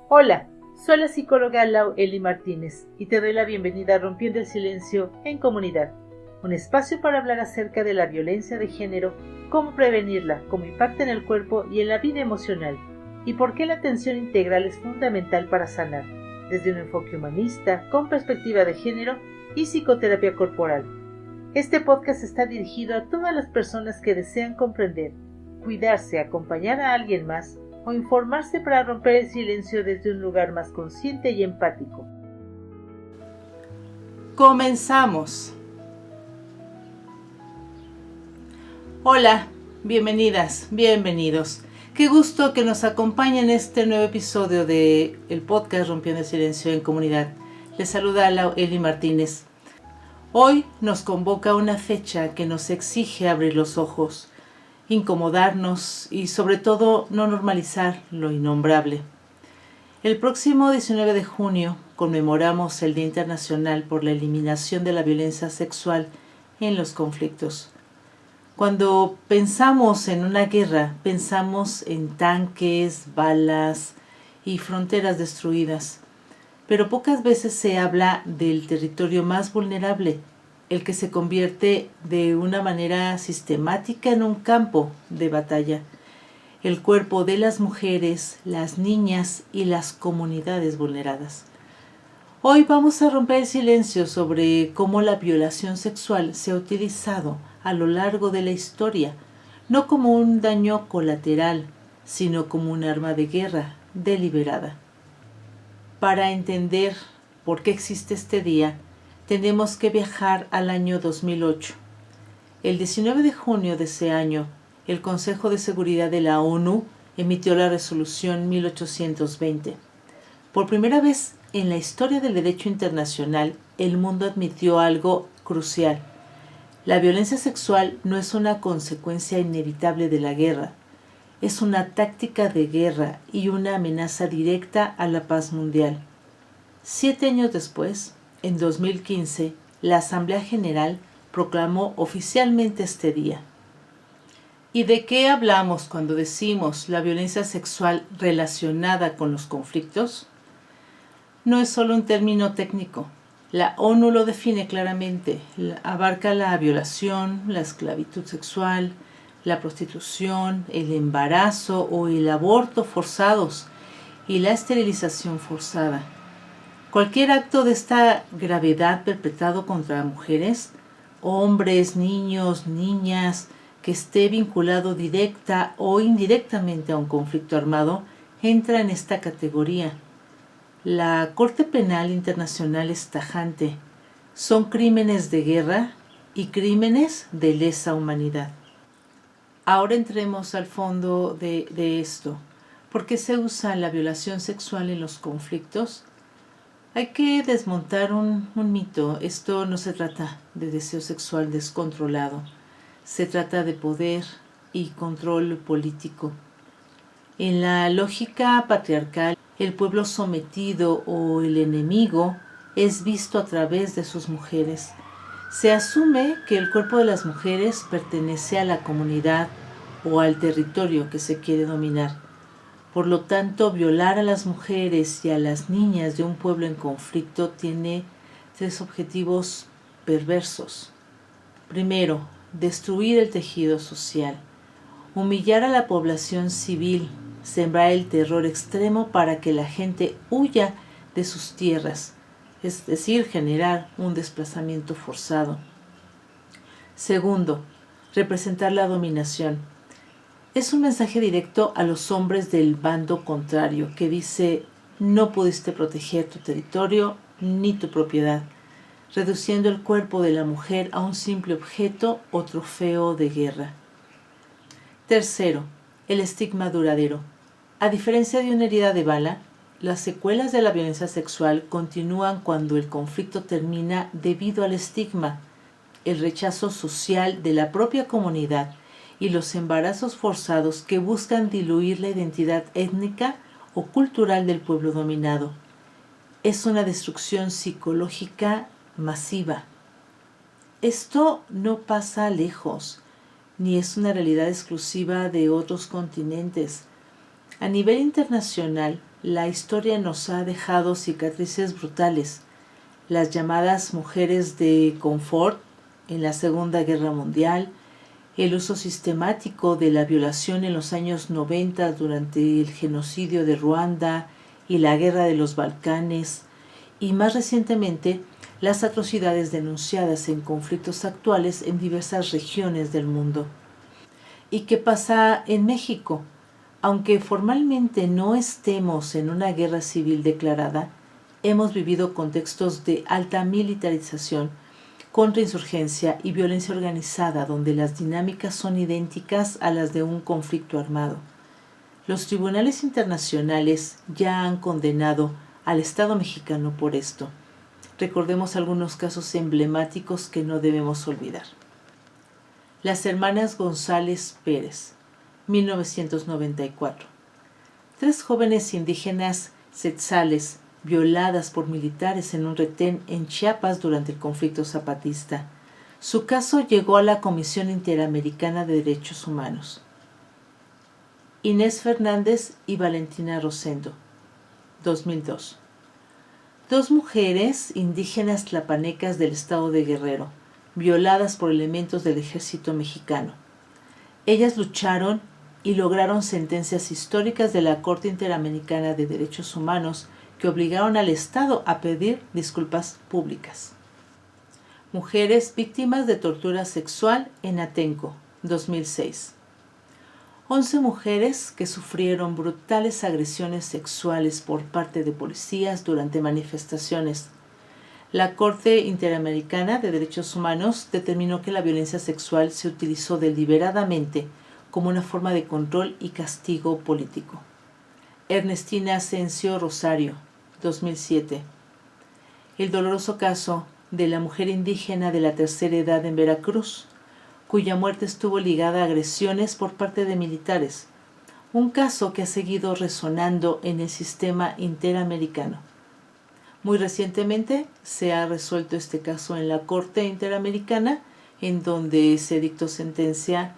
Hola, soy la psicóloga Lau Eli Martínez y te doy la bienvenida a Rompiendo el Silencio en Comunidad, un espacio para hablar acerca de la violencia de género, cómo prevenirla, cómo impacta en el cuerpo y en la vida emocional, y por qué la atención integral es fundamental para sanar, desde un enfoque humanista, con perspectiva de género y psicoterapia corporal. Este podcast está dirigido a todas las personas que desean comprender, cuidarse, acompañar a alguien más o informarse para romper el silencio desde un lugar más consciente y empático. Comenzamos. Hola, bienvenidas, bienvenidos. Qué gusto que nos acompañen en este nuevo episodio de el podcast Rompiendo el Silencio en Comunidad. Les saluda Lau Eli Martínez. Hoy nos convoca una fecha que nos exige abrir los ojos, incomodarnos y sobre todo no normalizar lo innombrable. El próximo 19 de junio conmemoramos el Día Internacional por la Eliminación de la Violencia Sexual en los Conflictos. Cuando pensamos en una guerra, pensamos en tanques, balas y fronteras destruidas, pero pocas veces se habla del territorio más vulnerable, el que se convierte de una manera sistemática en un campo de batalla, el cuerpo de las mujeres, las niñas y las comunidades vulneradas. Hoy vamos a romper el silencio sobre cómo la violación sexual se ha utilizado a lo largo de la historia, no como un daño colateral, sino como un arma de guerra deliberada. Para entender por qué existe este día, tenemos que viajar al año 2008. El 19 de junio de ese año, el Consejo de Seguridad de la ONU emitió la Resolución 1820. Por primera vez en la historia del derecho internacional, el mundo admitió algo crucial. La violencia sexual no es una consecuencia inevitable de la guerra, es una táctica de guerra y una amenaza directa a la paz mundial. 7 años después, en 2015, la Asamblea General proclamó oficialmente este día. ¿Y de qué hablamos cuando decimos la violencia sexual relacionada con los conflictos? No es solo un término técnico. La ONU lo define claramente. Abarca la violación, la esclavitud sexual, la prostitución, el embarazo o el aborto forzados y la esterilización forzada. Cualquier acto de esta gravedad perpetrado contra mujeres, hombres, niños, niñas, que esté vinculado directa o indirectamente a un conflicto armado, entra en esta categoría. La Corte Penal Internacional es tajante. Son crímenes de guerra y crímenes de lesa humanidad. Ahora entremos al fondo de esto. ¿Por qué se usa la violación sexual en los conflictos? Hay que desmontar un mito. Esto no se trata de deseo sexual descontrolado. Se trata de poder y control político. En la lógica patriarcal, el pueblo sometido o el enemigo es visto a través de sus mujeres. Se asume que el cuerpo de las mujeres pertenece a la comunidad o al territorio que se quiere dominar. Por lo tanto, violar a las mujeres y a las niñas de un pueblo en conflicto tiene 3 objetivos perversos. Primero, destruir el tejido social, humillar a la población civil, sembrar el terror extremo para que la gente huya de sus tierras, es decir, generar un desplazamiento forzado. Segundo, representar la dominación. Es un mensaje directo a los hombres del bando contrario que dice: no pudiste proteger tu territorio ni tu propiedad, reduciendo el cuerpo de la mujer a un simple objeto o trofeo de guerra. Tercero, el estigma duradero. A diferencia de una herida de bala, las secuelas de la violencia sexual continúan cuando el conflicto termina debido al estigma, el rechazo social de la propia comunidad y los embarazos forzados que buscan diluir la identidad étnica o cultural del pueblo dominado. Es una destrucción psicológica masiva. Esto no pasa lejos, ni es una realidad exclusiva de otros continentes. A nivel internacional, la historia nos ha dejado cicatrices brutales. Las llamadas mujeres de confort en la Segunda Guerra Mundial, el uso sistemático de la violación en los años 90 durante el genocidio de Ruanda y la guerra de los Balcanes, y más recientemente las atrocidades denunciadas en conflictos actuales en diversas regiones del mundo. ¿Y qué pasa en México? Aunque formalmente no estemos en una guerra civil declarada, hemos vivido contextos de alta militarización, contrainsurgencia y violencia organizada donde las dinámicas son idénticas a las de un conflicto armado. Los tribunales internacionales ya han condenado al Estado mexicano por esto. Recordemos algunos casos emblemáticos que no debemos olvidar. Las hermanas González Pérez, 1994. 3 jóvenes indígenas tzetzales violadas por militares en un retén en Chiapas durante el conflicto zapatista. Su caso llegó a la Comisión Interamericana de Derechos Humanos. Inés Fernández y Valentina Rosendo, 2002. 2 mujeres indígenas tlapanecas del estado de Guerrero, violadas por elementos del ejército mexicano. Ellas lucharon y lograron sentencias históricas de la Corte Interamericana de Derechos Humanos que obligaron al Estado a pedir disculpas públicas. Mujeres víctimas de tortura sexual en Atenco, 2006. 11 mujeres que sufrieron brutales agresiones sexuales por parte de policías durante manifestaciones. La Corte Interamericana de Derechos Humanos determinó que la violencia sexual se utilizó deliberadamente como una forma de control y castigo político. Ernestina Asensio Rosario, 2007. El doloroso caso de la mujer indígena de la tercera edad en Veracruz, cuya muerte estuvo ligada a agresiones por parte de militares, un caso que ha seguido resonando en el sistema interamericano. Muy recientemente se ha resuelto este caso en la Corte Interamericana, en donde se dictó sentencia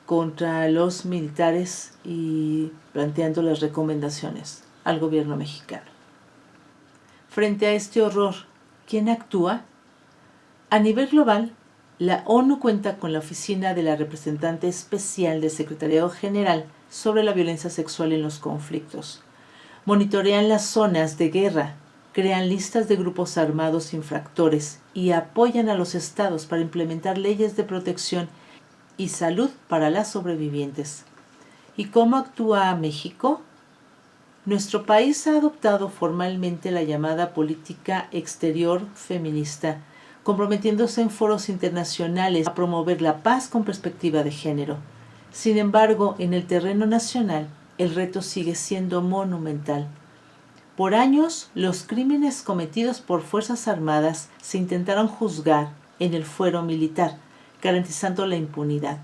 contra los militares y planteando las recomendaciones al gobierno mexicano. Frente a este horror, ¿quién actúa? A nivel global, la ONU cuenta con la Oficina de la Representante Especial del Secretariado General sobre la Violencia Sexual en los Conflictos. Monitorean las zonas de guerra, crean listas de grupos armados infractores y apoyan a los estados para implementar leyes de protección y salud para las sobrevivientes. ¿Y cómo actúa México? Nuestro país ha adoptado formalmente la llamada política exterior feminista, comprometiéndose en foros internacionales a promover la paz con perspectiva de género. Sin embargo, en el terreno nacional, el reto sigue siendo monumental. Por años, los crímenes cometidos por Fuerzas Armadas se intentaron juzgar en el fuero militar, garantizando la impunidad.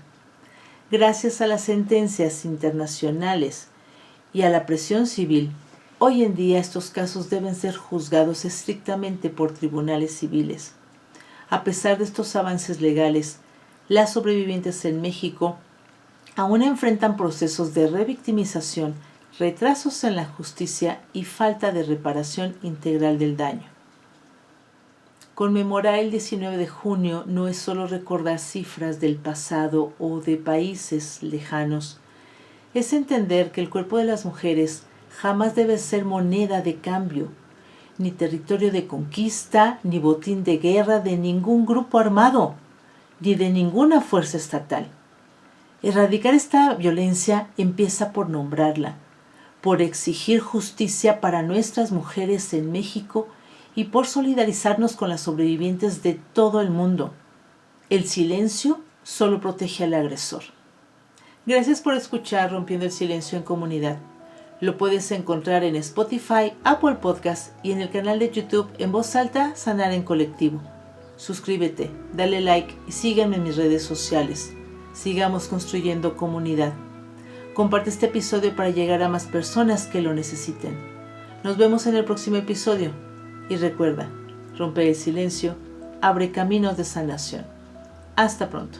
Gracias a las sentencias internacionales y a la presión civil, hoy en día estos casos deben ser juzgados estrictamente por tribunales civiles. A pesar de estos avances legales, las sobrevivientes en México aún enfrentan procesos de revictimización, retrasos en la justicia y falta de reparación integral del daño. Conmemorar el 19 de junio no es solo recordar cifras del pasado o de países lejanos, es entender que el cuerpo de las mujeres jamás debe ser moneda de cambio, ni territorio de conquista, ni botín de guerra de ningún grupo armado, ni de ninguna fuerza estatal. Erradicar esta violencia empieza por nombrarla, por exigir justicia para nuestras mujeres en México y por solidarizarnos con las sobrevivientes de todo el mundo. El silencio solo protege al agresor. Gracias por escuchar Rompiendo el Silencio en Comunidad. Lo puedes encontrar en Spotify, Apple Podcast y en el canal de YouTube En Voz Alta, Sanar en Colectivo. Suscríbete, dale like y sígueme en mis redes sociales. Sigamos construyendo comunidad. Comparte este episodio para llegar a más personas que lo necesiten. Nos vemos en el próximo episodio. Y recuerda, romper el silencio abre caminos de sanación. Hasta pronto.